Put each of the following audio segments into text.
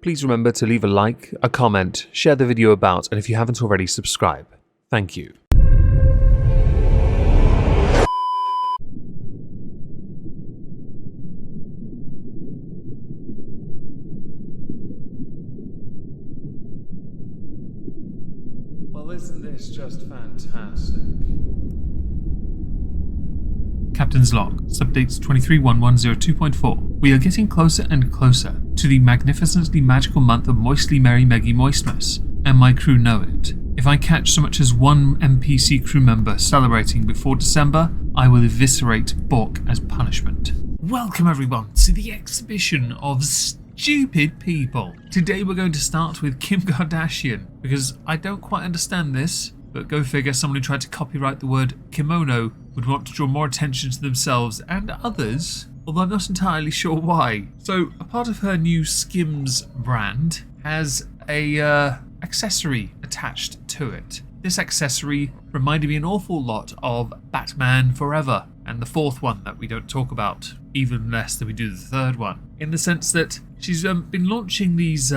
please remember to leave a like, a comment, share the video about, and if you haven't already, subscribe. Thank you. Well, isn't this just fantastic? Captain's Log, Subdates 231102.4. We are getting closer and closer to the magnificently magical month of Moistly Merry Meggy Moistmas, and my crew know it. If I catch so much as one NPC crew member celebrating before December, I will eviscerate Bork as punishment. Welcome everyone to the exhibition of stupid people. Today we're going to start with Kim Kardashian, because I don't quite understand this, but go figure, someone who tried to copyright the word kimono would want to draw more attention to themselves and others, although I'm not entirely sure why. So, a part of her new Skims brand has a accessory attached to it. This accessory reminded me an awful lot of Batman Forever, and the fourth one that we don't talk about, even less than we do the third one, in the sense that she's been launching these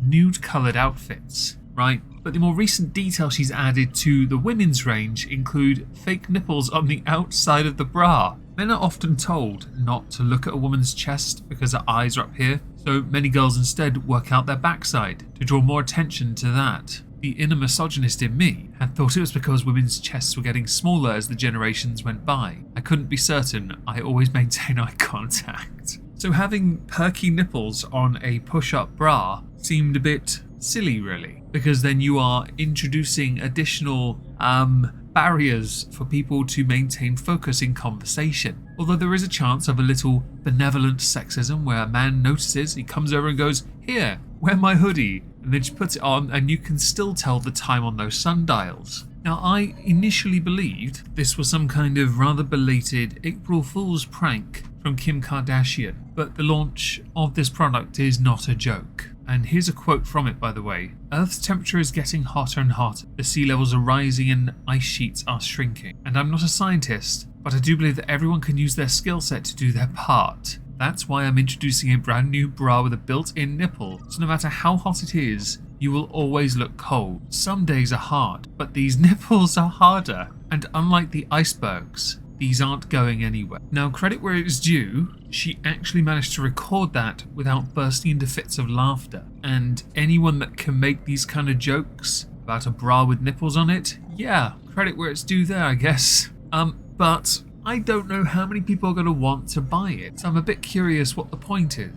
nude-coloured outfits, right? But the more recent details she's added to the women's range include fake nipples on the outside of the bra. Men are often told not to look at a woman's chest because her eyes are up here, so many girls instead work out their backside to draw more attention to that. The inner misogynist in me had thought it was because women's chests were getting smaller as the generations went by. I couldn't be certain, I always maintain eye contact. So having perky nipples on a push-up bra seemed a bit silly really, because then you are introducing additional barriers for people to maintain focus in conversation. Although there is a chance of a little benevolent sexism where a man notices, he comes over and goes, "Here, wear my hoodie," and then she puts it on and you can still tell the time on those sundials. Now, I initially believed this was some kind of rather belated April Fool's prank from Kim Kardashian, but the launch of this product is not a joke. And here's a quote from it, by the way. "Earth's temperature is getting hotter and hotter. The sea levels are rising and ice sheets are shrinking. And I'm not a scientist, but I do believe that everyone can use their skill set to do their part. That's why I'm introducing a brand new bra with a built-in nipple, so no matter how hot it is, you will always look cold. Some days are hard, but these nipples are harder. And unlike the icebergs, these aren't going anywhere." Now, credit where it is due, she actually managed to record that without bursting into fits of laughter. And anyone that can make these kind of jokes about a bra with nipples on it, yeah, credit where it's due there, I guess. But I don't know how many people are going to want to buy it, so I'm a bit curious what the point is.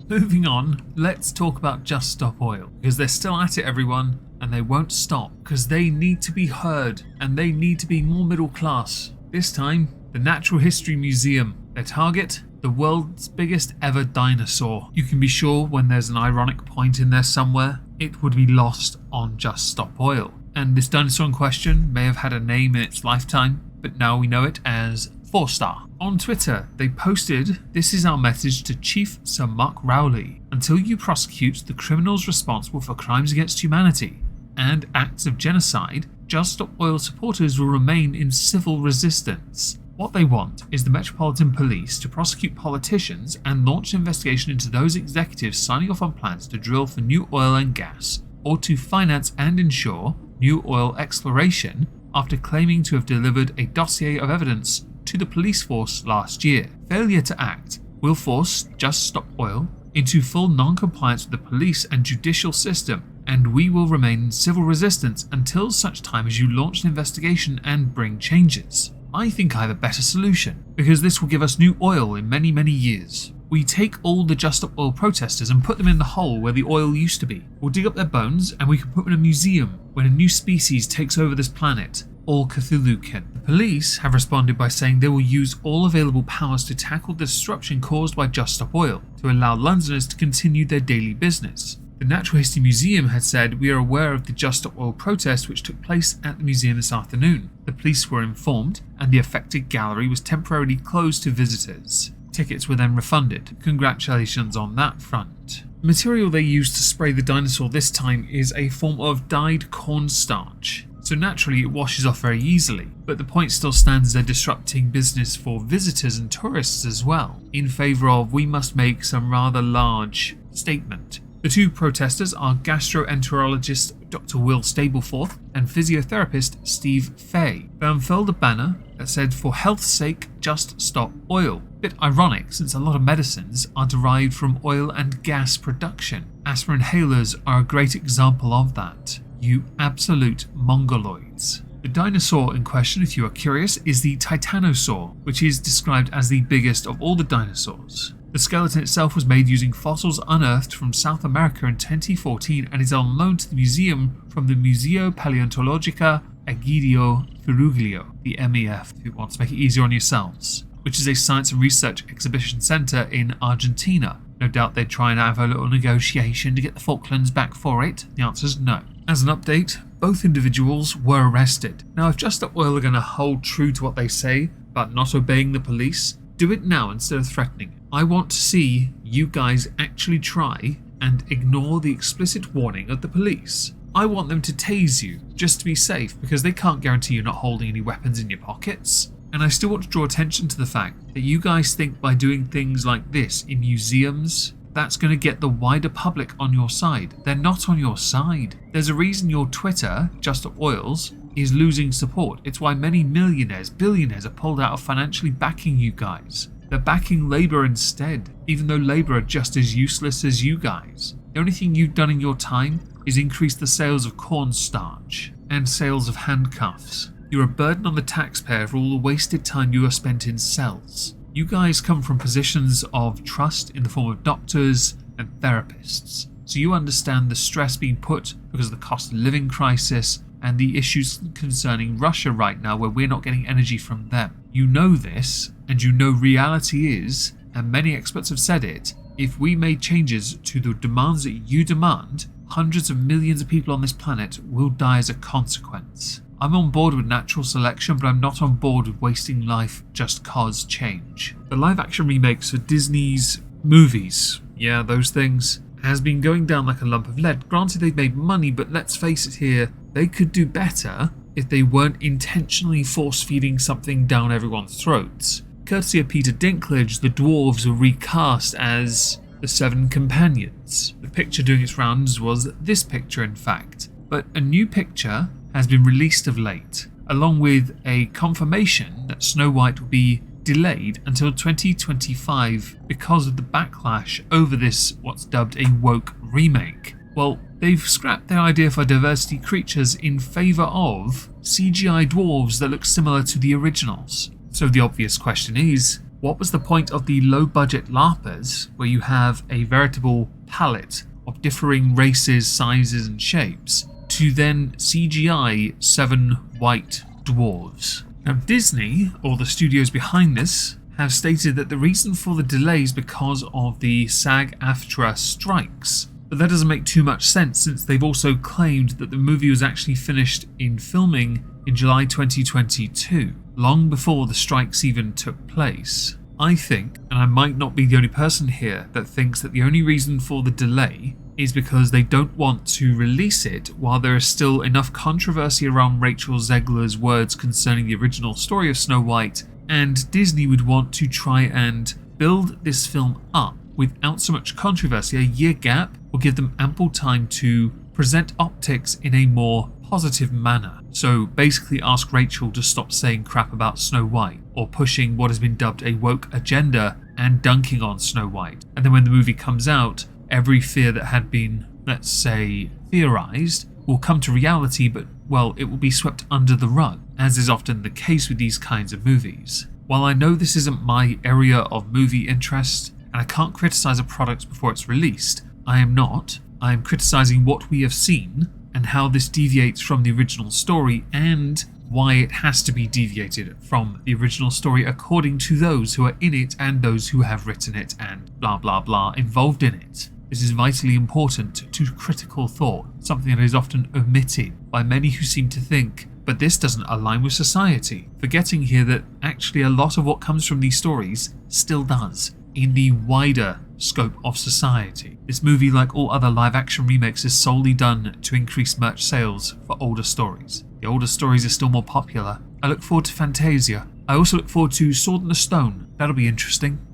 Moving on, let's talk about Just Stop Oil, because they're still at it, everyone, and they won't stop, because they need to be heard, and they need to be more middle class. This time, the Natural History Museum. Their target, the world's biggest ever dinosaur. You can be sure when there's an ironic point in there somewhere, it would be lost on Just Stop Oil. And this dinosaur in question may have had a name in its lifetime, but now we know it as 4-Star. On Twitter, they posted, "This is our message to Chief Sir Mark Rowley. Until you prosecute the criminals responsible for crimes against humanity and acts of genocide, Just Stop Oil supporters will remain in civil resistance. What they want is the Metropolitan Police to prosecute politicians and launch an investigation into those executives signing off on plans to drill for new oil and gas, or to finance and ensure new oil exploration after claiming to have delivered a dossier of evidence to the police force last year. Failure to act will force Just Stop Oil into full non-compliance with the police and judicial system, and we will remain in civil resistance until such time as you launch an investigation and bring changes. I think I have a better solution, because this will give us new oil in many, many years. We take all the Just Stop Oil protesters and put them in the hole where the oil used to be. We'll dig up their bones and we can put them in a museum when a new species takes over this planet, all Cthulhucan." The police have responded by saying they will use all available powers to tackle the disruption caused by Just Stop Oil to allow Londoners to continue their daily business. The Natural History Museum had said, "We are aware of the Just Stop Oil protest which took place at the museum this afternoon. The police were informed and the affected gallery was temporarily closed to visitors. Tickets were then refunded. Congratulations on that front." The material they used to spray the dinosaur this time is a form of dyed cornstarch. So naturally it washes off very easily, but the point still stands as they're disrupting business for visitors and tourists as well, in favour of we must make some rather large statement. The two protesters are gastroenterologist Dr. Will Stapleforth and physiotherapist Steve Fay. They unfurled a banner that said, "For health's sake, just stop oil." Bit ironic since a lot of medicines are derived from oil and gas production. Asthma inhalers are a great example of that. You absolute mongoloids. The dinosaur in question, if you are curious, is the Titanosaur, which is described as the biggest of all the dinosaurs. The skeleton itself was made using fossils unearthed from South America in 2014 and is on loan to the museum from the Museo Paleontologica Egidio Firuglio, the MEF, if you want to make it easier on yourselves, which is a science and research exhibition centre in Argentina. No doubt they'd try and have a little negotiation to get the Falklands back for it. The answer is no. As an update, both individuals were arrested. Now, if Just Stop Oil are going to hold true to what they say about not obeying the police, do it now instead of threatening it. I want to see you guys actually try and ignore the explicit warning of the police. I want them to tase you, just to be safe, because they can't guarantee you're not holding any weapons in your pockets. And I still want to draw attention to the fact that you guys think by doing things like this in museums, that's going to get the wider public on your side. They're not on your side. There's a reason your Twitter, Just Stop Oils, is losing support. It's why many millionaires, billionaires are pulled out of financially backing you guys. They're backing Labour instead, even though Labour are just as useless as you guys. The only thing you've done in your time is increase the sales of cornstarch and sales of handcuffs. You're a burden on the taxpayer for all the wasted time you are spent in cells. You guys come from positions of trust in the form of doctors and therapists, so you understand the stress being put because of the cost of living crisis and the issues concerning Russia right now where we're not getting energy from them. You know this, and you know reality is, and many experts have said it, if we made changes to the demands that you demand, hundreds of millions of people on this planet will die as a consequence. I'm on board with natural selection, but I'm not on board with wasting life just cause change. The live action remakes for Disney's movies, yeah, those things, has been going down like a lump of lead. Granted, they've made money, but let's face it here, they could do better if they weren't intentionally force-feeding something down everyone's throats. Courtesy of Peter Dinklage, the dwarves were recast as the Seven Companions. The picture doing its rounds was this picture, in fact. But a new picture has been released of late, along with a confirmation that Snow White will be delayed until 2025 because of the backlash over this what's dubbed a woke remake. Well, they've scrapped their idea for diversity creatures in favour of CGI dwarves that look similar to the originals. So the obvious question is, what was the point of the low-budget LARPers where you have a veritable palette of differing races, sizes and shapes to then CGI 7 white dwarves? Now Disney, or the studios behind this, have stated that the reason for the delay is because of the SAG-AFTRA strikes. But that doesn't make too much sense since they've also claimed that the movie was actually finished in filming in July 2022, long before the strikes even took place. I think, and I might not be the only person here that thinks that the only reason for the delay is because they don't want to release it while there is still enough controversy around Rachel Zegler's words concerning the original story of Snow White, and Disney would want to try and build this film up without so much controversy. A year gap will give them ample time to present optics in a more positive manner. So basically ask Rachel to stop saying crap about Snow White or pushing what has been dubbed a woke agenda and dunking on Snow White. And then when the movie comes out, every fear that had been, let's say, theorized will come to reality, but, well, it will be swept under the rug, as is often the case with these kinds of movies. While I know this isn't my area of movie interest, and I can't criticize a product before it's released, I am criticizing what we have seen and how this deviates from the original story and why it has to be deviated from the original story according to those who are in it and those who have written it and blah blah blah involved in it. This is vitally important to critical thought, something that is often omitted by many who seem to think, but this doesn't align with society, forgetting here that actually a lot of what comes from these stories still does in the wider scope of society. This movie, like all other live-action remakes, is solely done to increase merch sales for older stories. The older stories are still more popular. I look forward to Fantasia. I also look forward to Sword in the Stone. That'll be interesting.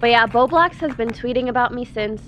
But yeah, Boblax has been tweeting about me since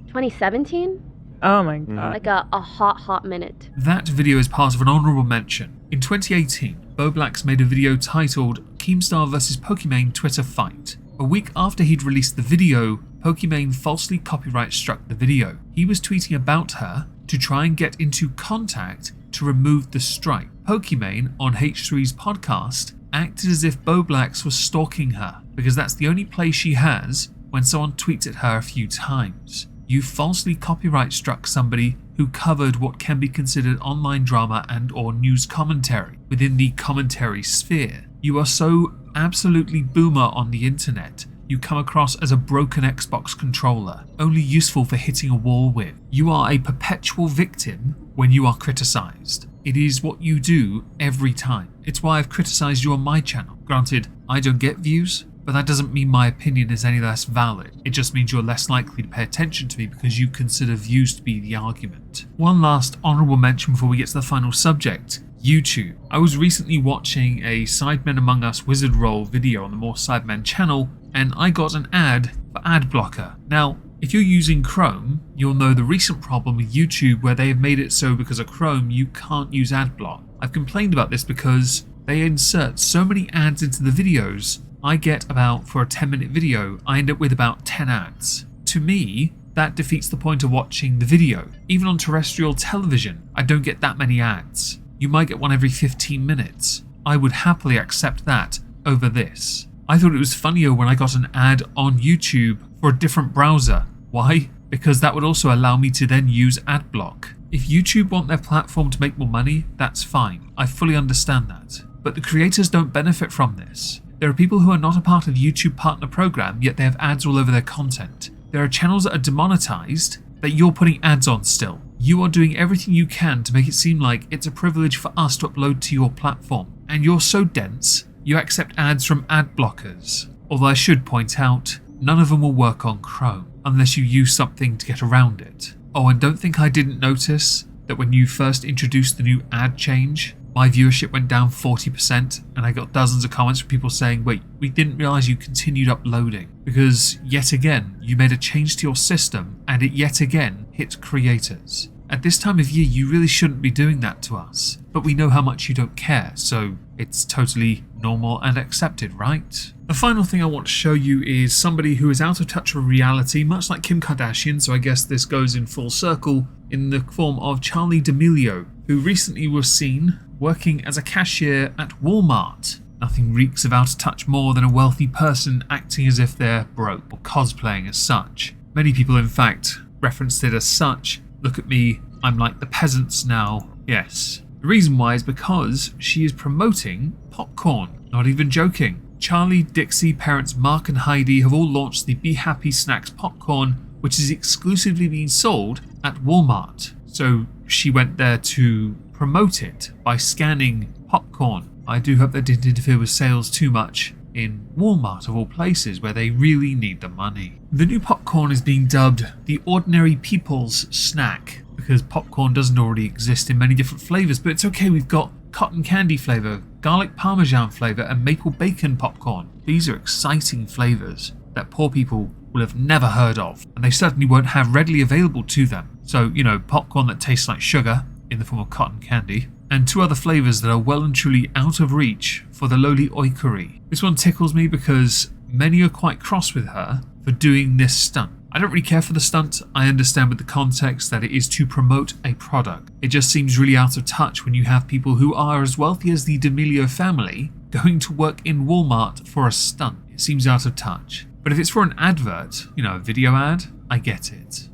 2017. Oh my god. Like a hot minute. That video is part of an honourable mention. In 2018, Boblax made a video titled Keemstar vs Pokimane Twitter Fight. A week after he'd released the video, Pokimane falsely copyright struck the video. He was tweeting about her to try and get into contact to remove the strike. Pokimane, on H3's podcast, acted as if Boblax was stalking her, because that's the only play she has when someone tweets at her a few times. You falsely copyright struck somebody who covered what can be considered online drama and or news commentary within the commentary sphere. You are so absolutely boomer on the internet. You come across as a broken Xbox controller, only useful for hitting a wall with. You are a perpetual victim when you are criticised. It is what you do every time. It's why I've criticised you on my channel. Granted, I don't get views, but that doesn't mean my opinion is any less valid. It just means you're less likely to pay attention to me because you consider views to be the argument. One last honourable mention before we get to the final subject. YouTube. I was recently watching a Sidemen Among Us Wizard Roll video on the More Sidemen channel, and I got an ad for ad blocker. Now, if you're using Chrome, you'll know the recent problem with YouTube where they have made it so because of Chrome you can't use adblock. I've complained about this because they insert so many ads into the videos. I get about, for a 10-minute video, I end up with about 10 ads. To me, that defeats the point of watching the video. Even on terrestrial television, I don't get that many ads. You might get one every 15 minutes. I would happily accept that over this. I thought it was funnier when I got an ad on YouTube for a different browser. Why? Because that would also allow me to then use adblock. If YouTube want their platform to make more money, that's fine. I fully understand that. But the creators don't benefit from this. There are people who are not a part of the YouTube partner program, yet they have ads all over their content. There are channels that are demonetized that you're putting ads on still. You are doing everything you can to make it seem like it's a privilege for us to upload to your platform. And you're so dense, you accept ads from ad blockers. Although I should point out, none of them will work on Chrome, unless you use something to get around it. Oh, and don't think I didn't notice that when you first introduced the new ad change, my viewership went down 40%, and I got dozens of comments from people saying, wait, we didn't realise you continued uploading. Because yet again, you made a change to your system, and it yet again hit creators. At this time of year, you really shouldn't be doing that to us. But we know how much you don't care, so it's totally normal and accepted, right? The final thing I want to show you is somebody who is out of touch with reality, much like Kim Kardashian, so I guess this goes in full circle, in the form of Charli D'Amelio, who recently was seen working as a cashier at Walmart. Nothing reeks of out of touch more than a wealthy person acting as if they're broke or cosplaying as such. Many people, in fact, referenced it as such. Look at me, I'm like the peasants now. Yes. The reason why is because she is promoting popcorn. Not even joking. Charlie, Dixie, parents Mark and Heidi have all launched the Be Happy Snacks popcorn, which is exclusively being sold at Walmart. So she went there to promote it by scanning popcorn. I do hope that didn't interfere with sales too much in Walmart of all places where they really need the money. The new popcorn is being dubbed the Ordinary People's Snack because popcorn doesn't already exist in many different flavours, but it's okay, we've got cotton candy flavour, garlic parmesan flavour and maple bacon popcorn. These are exciting flavours that poor people will have never heard of, and they certainly won't have readily available to them. So, you know, popcorn that tastes like sugar in the form of cotton candy, and two other flavours that are well and truly out of reach for the lowly oikuri. This one tickles me because many are quite cross with her for doing this stunt. I don't really care for the stunt. I understand with the context that it is to promote a product. It just seems really out of touch when you have people who are as wealthy as the D'Amelio family going to work in Walmart for a stunt. It seems out of touch. But if it's for an advert, you know, a video ad, I get it.